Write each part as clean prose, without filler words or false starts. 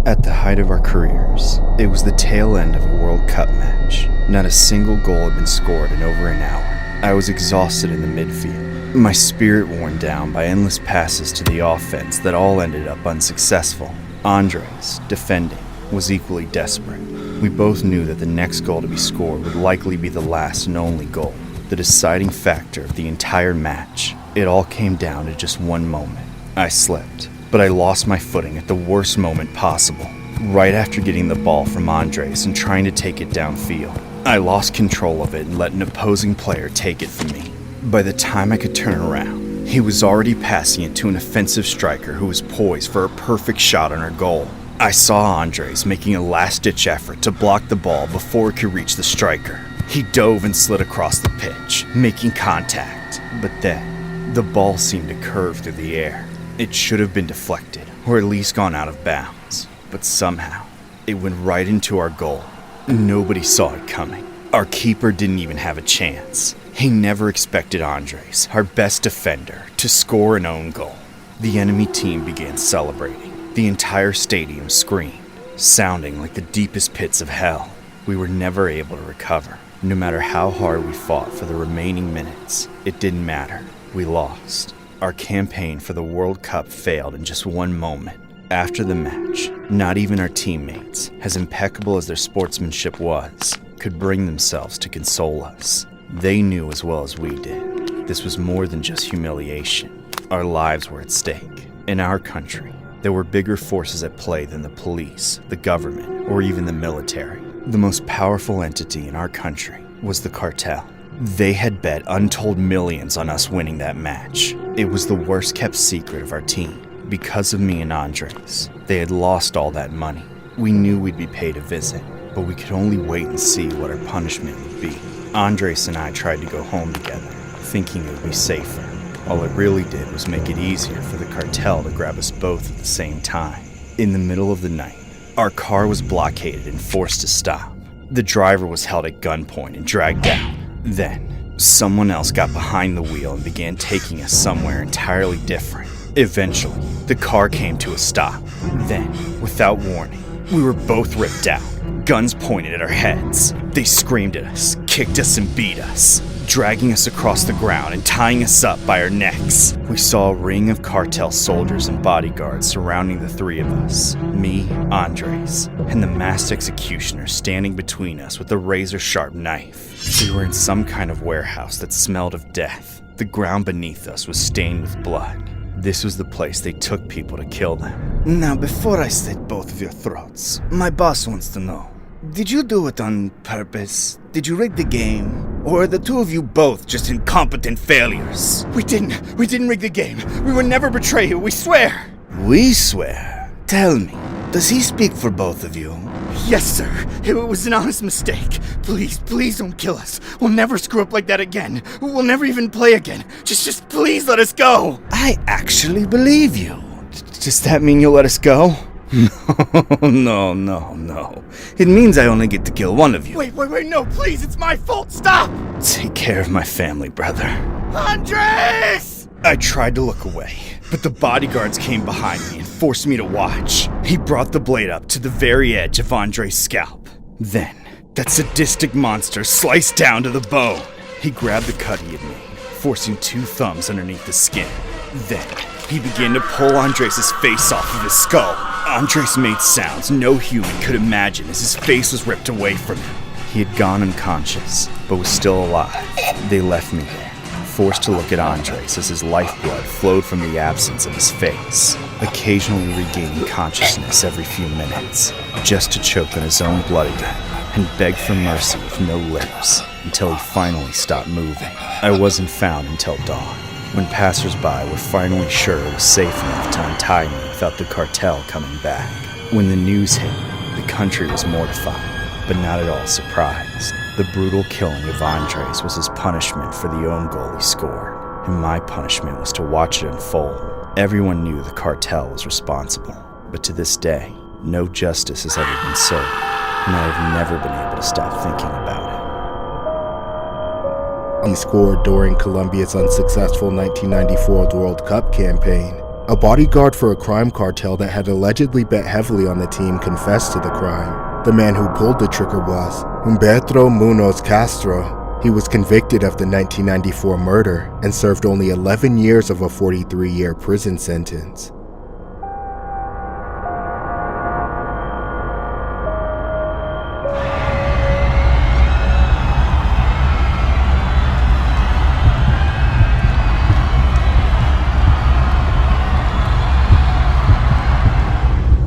At the height of our careers, it was the tail end of a World Cup match. Not a single goal had been scored in over an hour. I was exhausted in the midfield, my spirit worn down by endless passes to the offense that all ended up unsuccessful. Andres, defending, was equally desperate. We both knew that the next goal to be scored would likely be the last and only goal, the deciding factor of the entire match. It all came down to just one moment. I slipped, but I lost my footing at the worst moment possible. Right after getting the ball from Andres and trying to take it downfield, I lost control of it and let an opposing player take it from me. By the time I could turn around, he was already passing it to an offensive striker who was poised for a perfect shot on our goal. I saw Andres making a last-ditch effort to block the ball before it could reach the striker. He dove and slid across the pitch, making contact. But then, the ball seemed to curve through the air. It should have been deflected, or at least gone out of bounds. But somehow, it went right into our goal. Nobody saw it coming. Our keeper didn't even have a chance. He never expected Andres, our best defender, to score an own goal. The enemy team began celebrating. The entire stadium screamed, sounding like the deepest pits of hell. We were never able to recover. No matter how hard we fought for the remaining minutes, it didn't matter. We lost. Our campaign for the World Cup failed in just one moment. After the match, not even our teammates, as impeccable as their sportsmanship was, could bring themselves to console us. They knew as well as we did. This was more than just humiliation. Our lives were at stake. In our country, there were bigger forces at play than the police, the government, or even the military. The most powerful entity in our country was the cartel. They had bet untold millions on us winning that match. It was the worst kept secret of our team. Because of me and Andres, they had lost all that money. We knew we'd be paid a visit, but we could only wait and see what our punishment would be. Andres and I tried to go home together, thinking it would be safer. All it really did was make it easier for the cartel to grab us both at the same time. In the middle of the night, our car was blockaded and forced to stop. The driver was held at gunpoint and dragged out. Then, someone else got behind the wheel and began taking us somewhere entirely different. Eventually, the car came to a stop. Then, without warning, we were both ripped out, guns pointed at our heads. They screamed at us, kicked us and beat us, dragging us across the ground and tying us up by our necks. We saw a ring of cartel soldiers and bodyguards surrounding the three of us, me, Andres, and the masked executioner standing between us with a razor-sharp knife. We were in some kind of warehouse that smelled of death. The ground beneath us was stained with blood. This was the place they took people to kill them. Now, before I slit both of your throats, my boss wants to know, did you do it on purpose? Did you rig the game? Or are the two of you both just incompetent failures? We didn't rig the game. We would never betray you, we swear. We swear? Tell me, does he speak for both of you? Yes, sir. It was an honest mistake. Please don't kill us. We'll never screw up like that again. We'll never even play again. Just please let us go. I actually believe you. Does that mean you'll let us go? No. It means I only get to kill one of you. Wait, no, please, it's my fault, stop! Take care of my family, brother. Andres! I tried to look away, but the bodyguards came behind me and forced me to watch. He brought the blade up to the very edge of Andres' scalp. Then, that sadistic monster sliced down to the bone. He grabbed the cut he had made, forcing two thumbs underneath the skin. Then, he began to pull Andres' face off of his skull. Andres made sounds no human could imagine as his face was ripped away from him. He had gone unconscious, but was still alive. They left me there, forced to look at Andres as his lifeblood flowed from the absence of his face, occasionally regaining consciousness every few minutes, just to choke on his own blood again and beg for mercy with no lips until he finally stopped moving. I wasn't found until dawn, when passers-by were finally sure it was safe enough to untie me without the cartel coming back. When the news hit, the country was mortified, but not at all surprised. The brutal killing of Andres was his punishment for the own goal he scored, and my punishment was to watch it unfold. Everyone knew the cartel was responsible, but to this day, no justice has ever been served, and I have never been able to stop thinking about it. He scored during Colombia's unsuccessful 1994 World Cup campaign. A bodyguard for a crime cartel that had allegedly bet heavily on the team confessed to the crime. The man who pulled the trigger was Humberto Munoz Castro. He was convicted of the 1994 murder and served only 11 years of a 43-year prison sentence.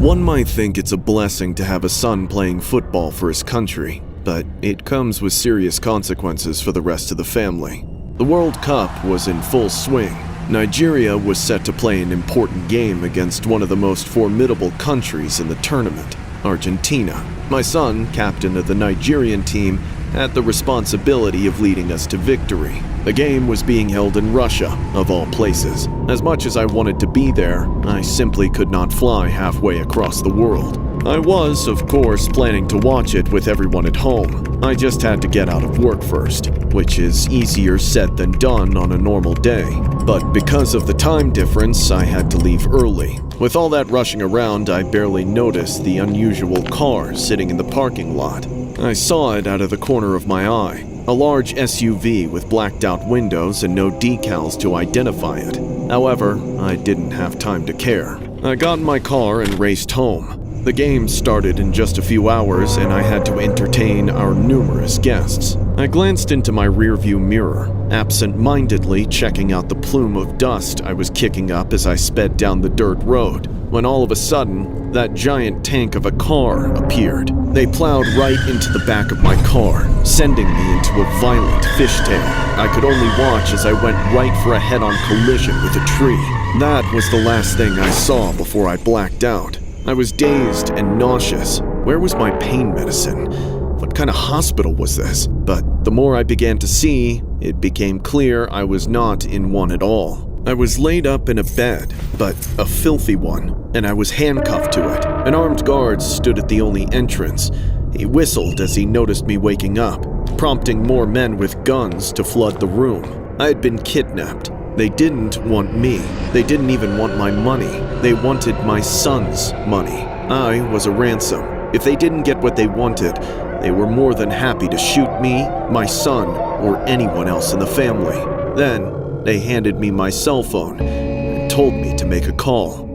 One might think it's a blessing to have a son playing football for his country, but it comes with serious consequences for the rest of the family. The World Cup was in full swing. Nigeria was set to play an important game against one of the most formidable countries in the tournament, Argentina. My son, captain of the Nigerian team, had the responsibility of leading us to victory. The game was being held in Russia, of all places. As much as I wanted to be there, I simply could not fly halfway across the world. I was, of course, planning to watch it with everyone at home. I just had to get out of work first, which is easier said than done on a normal day. But because of the time difference, I had to leave early. With all that rushing around, I barely noticed the unusual car sitting in the parking lot. I saw it out of the corner of my eye. A large SUV with blacked out windows and no decals to identify it. However, I didn't have time to care. I got in my car and raced home. The game started in just a few hours and I had to entertain our numerous guests. I glanced into my rearview mirror, absent-mindedly checking out the plume of dust I was kicking up as I sped down the dirt road, when all of a sudden, that giant tank of a car appeared. They plowed right into the back of my car, sending me into a violent fishtail. I could only watch as I went right for a head-on collision with a tree. That was the last thing I saw before I blacked out. I was dazed and nauseous. Where was my pain medicine? What kind of hospital was this? But the more I began to see, it became clear I was not in one at all. I was laid up in a bed, but a filthy one, and I was handcuffed to it. An armed guard stood at the only entrance. He whistled as he noticed me waking up, prompting more men with guns to flood the room. I had been kidnapped. They didn't want me. They didn't even want my money. They wanted my son's money. I was a ransom. If they didn't get what they wanted, they were more than happy to shoot me, my son, or anyone else in the family. Then, they handed me my cell phone and told me to make a call.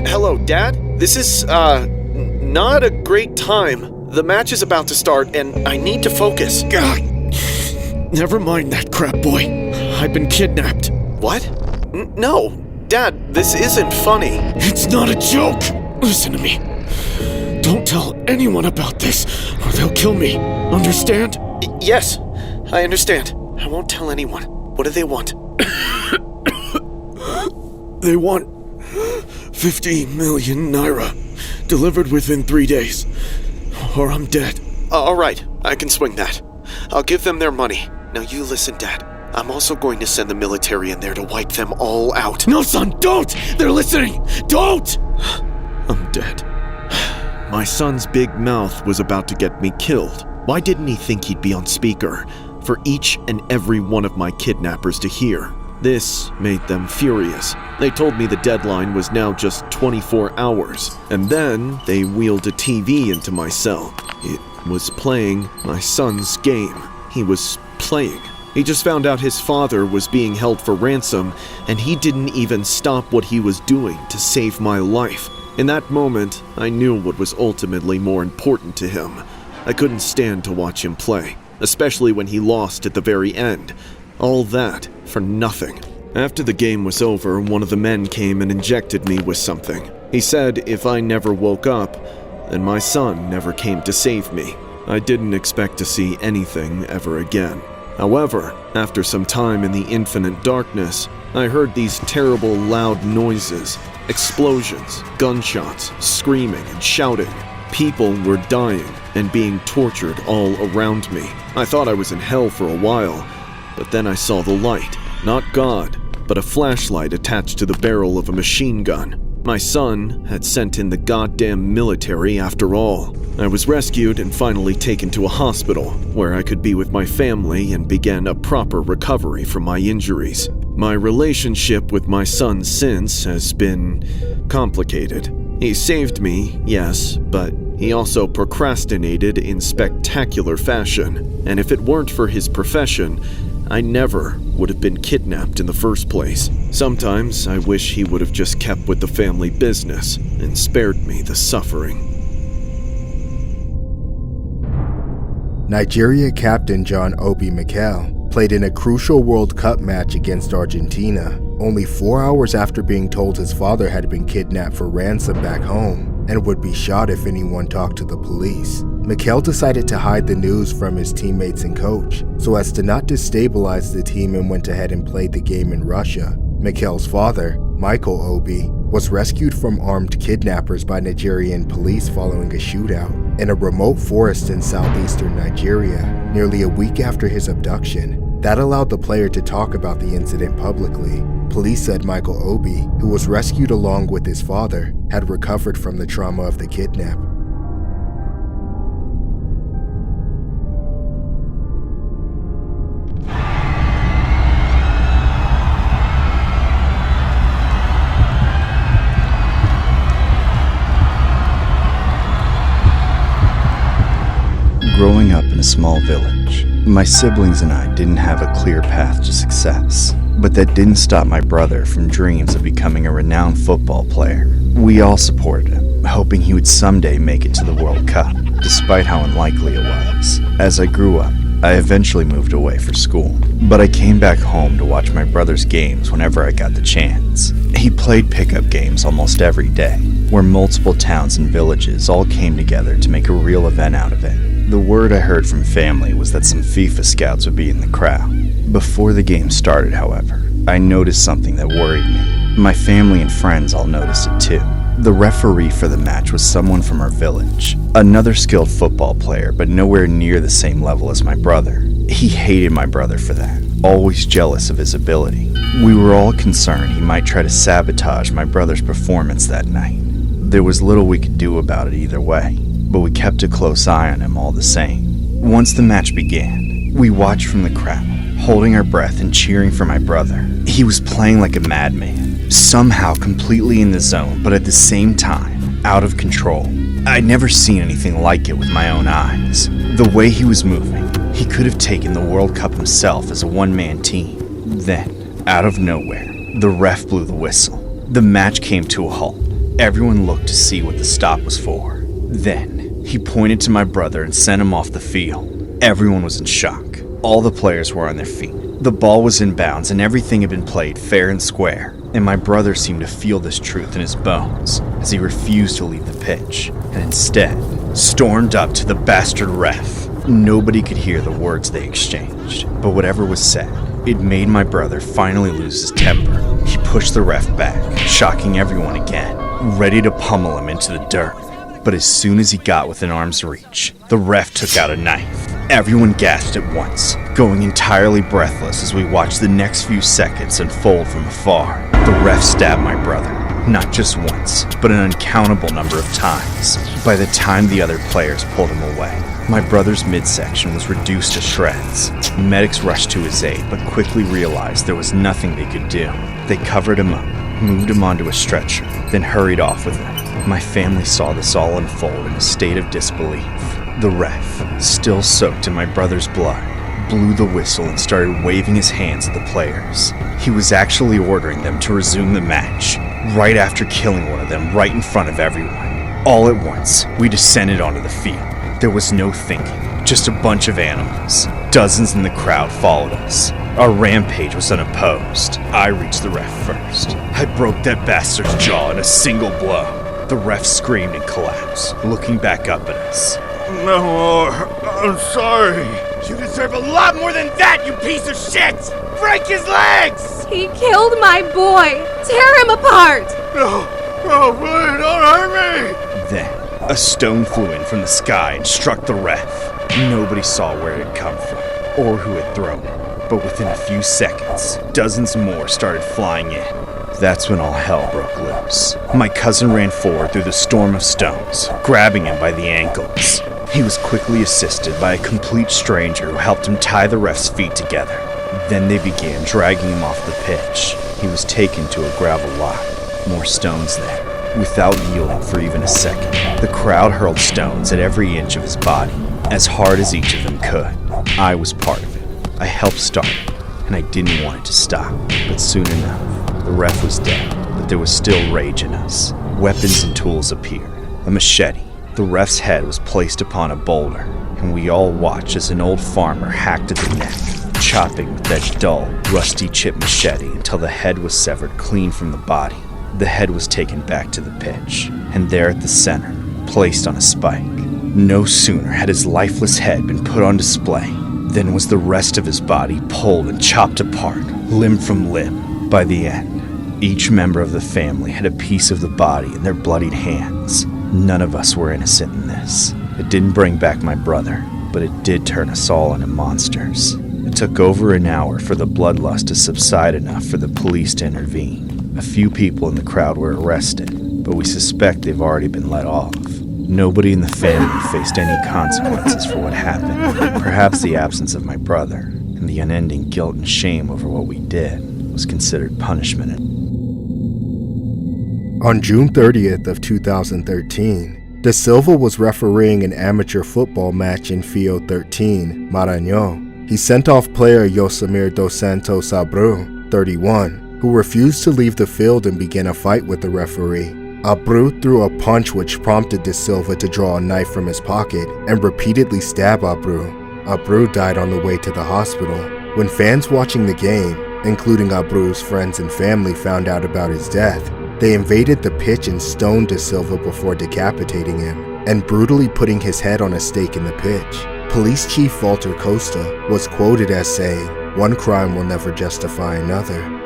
Hello, Dad? This is, not a great time. The match is about to start and I need to focus. God. Never mind that crap, boy. I've been kidnapped. What? No, Dad, this isn't funny. It's not a joke. Listen to me. Don't tell anyone about this or they'll kill me. Understand? Yes, I understand. I won't tell anyone. What do they want? They want 50 million naira delivered within 3 days, or I'm dead. All right, I can swing that. I'll give them their money. Now you listen, Dad. I'm also going to send the military in there to wipe them all out. No, son, don't! They're listening! Don't! I'm dead. My son's big mouth was about to get me killed. Why didn't he think he'd be on speaker for each and every one of my kidnappers to hear? This made them furious. They told me the deadline was now just 24 hours, and then they wheeled a TV into my cell. It was playing my son's game. He was playing. He just found out his father was being held for ransom, and he didn't even stop what he was doing to save my life. In that moment, I knew what was ultimately more important to him. I couldn't stand to watch him play, especially when he lost at the very end. All that for nothing. After the game was over, one of the men came and injected me with something. He said if I never woke up, then my son never came to save me. I didn't expect to see anything ever again. However, after some time in the infinite darkness, I heard these terrible loud noises, explosions, gunshots, screaming and shouting. People were dying and being tortured all around me. I thought I was in hell for a while, but then I saw the light. Not God, but a flashlight attached to the barrel of a machine gun. My son had sent in the goddamn military after all. I was rescued and finally taken to a hospital where I could be with my family and began a proper recovery from my injuries. My relationship with my son since has been complicated. He saved me, yes, but he also procrastinated in spectacular fashion, and if it weren't for his profession, I never would have been kidnapped in the first place. Sometimes I wish he would have just kept with the family business and spared me the suffering. Nigeria captain John Obi Mikel played in a crucial World Cup match against Argentina, only 4 hours after being told his father had been kidnapped for ransom back home and would be shot if anyone talked to the police. Mikel decided to hide the news from his teammates and coach so as to not destabilize the team and went ahead and played the game in Russia. Mikel's father, Michael Obi, was rescued from armed kidnappers by Nigerian police following a shootout in a remote forest in southeastern Nigeria nearly a week after his abduction. That allowed the player to talk about the incident publicly. Police said Michael Obi, who was rescued along with his father, had recovered from the trauma of the kidnap. Growing up in a small village, my siblings and I didn't have a clear path to success, but that didn't stop my brother from dreams of becoming a renowned football player. We all supported him, hoping he would someday make it to the World Cup, despite how unlikely it was. As I grew up, I eventually moved away for school, but I came back home to watch my brother's games whenever I got the chance. He played pickup games almost every day, where multiple towns and villages all came together to make a real event out of it. The word I heard from family was that some FIFA scouts would be in the crowd. Before the game started, however, I noticed something that worried me. My family and friends all noticed it too. The referee for the match was someone from our village, another skilled football player, but nowhere near the same level as my brother. He hated my brother for that, always jealous of his ability. We were all concerned he might try to sabotage my brother's performance that night. There was little we could do about it either way, but we kept a close eye on him all the same. Once the match began, we watched from the crowd, holding our breath and cheering for my brother. He was playing like a madman, somehow completely in the zone, but at the same time, out of control. I'd never seen anything like it with my own eyes. The way he was moving, he could have taken the World Cup himself as a one-man team. Then, out of nowhere, the ref blew the whistle. The match came to a halt. Everyone looked to see what the stop was for. Then, he pointed to my brother and sent him off the field. Everyone was in shock. All the players were on their feet. The ball was in bounds and everything had been played fair and square. And my brother seemed to feel this truth in his bones as he refused to leave the pitch, and instead stormed up to the bastard ref. Nobody could hear the words they exchanged, but whatever was said, it made my brother finally lose his temper. He pushed the ref back, shocking everyone again, ready to pummel him into the dirt. But as soon as he got within arm's reach, the ref took out a knife. Everyone gasped at once, going entirely breathless as we watched the next few seconds unfold from afar. The ref stabbed my brother, not just once, but an uncountable number of times. By the time the other players pulled him away, my brother's midsection was reduced to shreds. Medics rushed to his aid, but quickly realized there was nothing they could do. They covered him up, moved him onto a stretcher, then hurried off with him. My family saw this all unfold in a state of disbelief. The ref, still soaked in my brother's blood, blew the whistle and started waving his hands at the players. He was actually ordering them to resume the match, right after killing one of them right in front of everyone. All at once, we descended onto the field. There was no thinking, just a bunch of animals. Dozens in the crowd followed us. Our rampage was unopposed. I reached the ref first. I broke that bastard's jaw in a single blow. The ref screamed and collapsed, looking back up at us. No, I'm sorry. You deserve a lot more than that, you piece of shit! Break his legs! He killed my boy! Tear him apart! No, please don't hurt me! Then, a stone flew in from the sky and struck the ref. Nobody saw where it had come from, or who had thrown it. But within a few seconds, dozens more started flying in. That's when all hell broke loose. My cousin ran forward through the storm of stones, grabbing him by the ankles. He was quickly assisted by a complete stranger who helped him tie the ref's feet together. Then they began dragging him off the pitch. He was taken to a gravel lot. More stones there. Without yielding for even a second, the crowd hurled stones at every inch of his body, as hard as each of them could. I was part of it. I helped start it, and I didn't want it to stop. But soon enough, the ref was dead, but there was still rage in us. Weapons and tools appeared. A machete. The ref's head was placed upon a boulder, and we all watched as an old farmer hacked at the neck, chopping with that dull, rusty chip machete until the head was severed clean from the body. The head was taken back to the pitch, and there at the center, placed on a spike. No sooner had his lifeless head been put on display than was the rest of his body pulled and chopped apart, limb from limb. By the end, each member of the family had a piece of the body in their bloodied hands. None of us were innocent in this. It didn't bring back my brother, but it did turn us all into monsters. It took over an hour for the bloodlust to subside enough for the police to intervene. A few people in the crowd were arrested, but we suspect they've already been let off. Nobody in the family faced any consequences for what happened. Perhaps the absence of my brother and the unending guilt and shame over what we did was considered punishment. On June 30th of 2013, De Silva was refereeing an amateur football match in Fio 13, Maranhão. He sent off player Yosemir dos Santos Abreu, 31, who refused to leave the field and began a fight with the referee. Abreu threw a punch which prompted De Silva to draw a knife from his pocket and repeatedly stab Abreu. Abreu died on the way to the hospital. When fans watching the game, including Abreu's friends and family, found out about his death, they invaded the pitch and stoned De Silva before decapitating him and brutally putting his head on a stake in the pitch. Police Chief Walter Costa was quoted as saying, "One crime will never justify another."